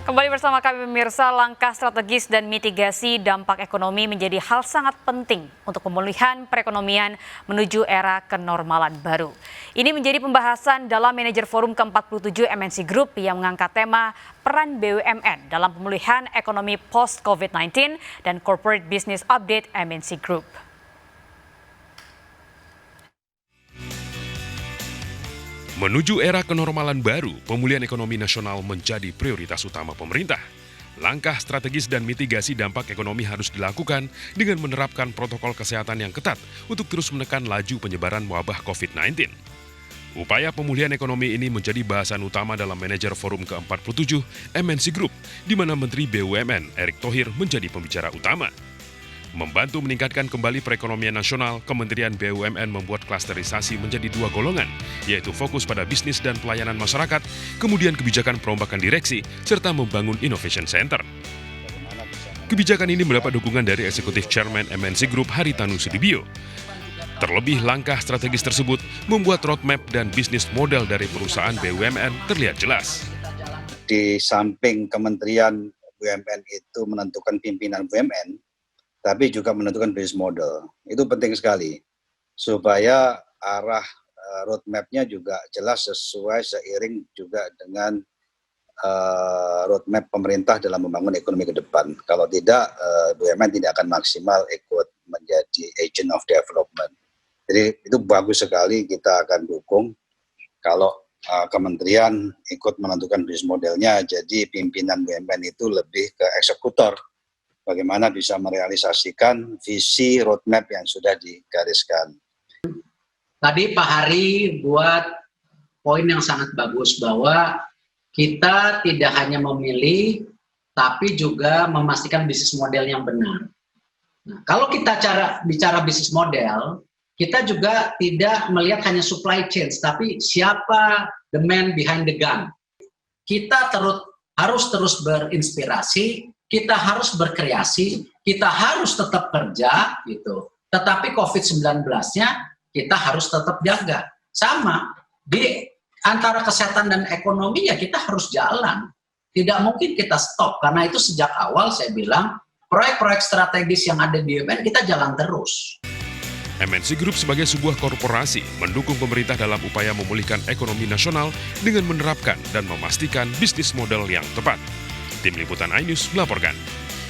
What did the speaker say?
Kembali bersama kami pemirsa, langkah strategis dan mitigasi dampak ekonomi menjadi hal sangat penting untuk pemulihan perekonomian menuju era kenormalan baru. Ini menjadi pembahasan dalam Manajer Forum ke-47 MNC Group yang mengangkat tema peran BUMN dalam pemulihan ekonomi post-COVID-19 dan Corporate Business Update MNC Group. Menuju era kenormalan baru, pemulihan ekonomi nasional menjadi prioritas utama pemerintah. Langkah strategis dan mitigasi dampak ekonomi harus dilakukan dengan menerapkan protokol kesehatan yang ketat untuk terus menekan laju penyebaran wabah COVID-19. Upaya pemulihan ekonomi ini menjadi bahasan utama dalam Manajer Forum ke-47 MNC Group, di mana Menteri BUMN Erick Thohir menjadi pembicara utama. Membantu meningkatkan kembali perekonomian nasional, Kementerian BUMN membuat klasterisasi menjadi dua golongan, yaitu fokus pada bisnis dan pelayanan masyarakat, kemudian kebijakan perombakan direksi, serta membangun Innovation Center. Kebijakan ini mendapat dukungan dari Eksekutif Chairman MNC Group Haritanu Sudibyo. Terlebih, langkah strategis tersebut membuat roadmap dan bisnis model dari perusahaan BUMN terlihat jelas. Di samping Kementerian BUMN itu menentukan pimpinan BUMN, tapi juga menentukan bisnis model. Itu penting sekali, supaya arah roadmap-nya juga jelas sesuai seiring juga dengan roadmap pemerintah dalam membangun ekonomi ke depan. Kalau tidak, BUMN tidak akan maksimal ikut menjadi agent of development. Jadi itu bagus sekali, kita akan dukung kalau kementerian ikut menentukan bisnis modelnya, jadi pimpinan BUMN itu lebih ke eksekutor. Bagaimana bisa merealisasikan visi roadmap yang sudah digariskan. Tadi Pak Hari buat poin yang sangat bagus bahwa kita tidak hanya memilih, tapi juga memastikan bisnis model yang benar. Nah, kalau kita bicara bisnis model, kita juga tidak melihat hanya supply chain, tapi siapa the man behind the gun. Kita harus terus berinspirasi, kita harus berkreasi, kita harus tetap kerja, gitu. Tetapi COVID-19-nya kita harus tetap jaga. Sama, di antara kesehatan dan ekonomi ya kita harus jalan. Tidak mungkin kita stop, karena itu sejak awal saya bilang, proyek-proyek strategis yang ada di BUMN kita jalan terus. MNC Group sebagai sebuah korporasi mendukung pemerintah dalam upaya memulihkan ekonomi nasional dengan menerapkan dan memastikan bisnis model yang tepat. Tim Liputan iNews melaporkan.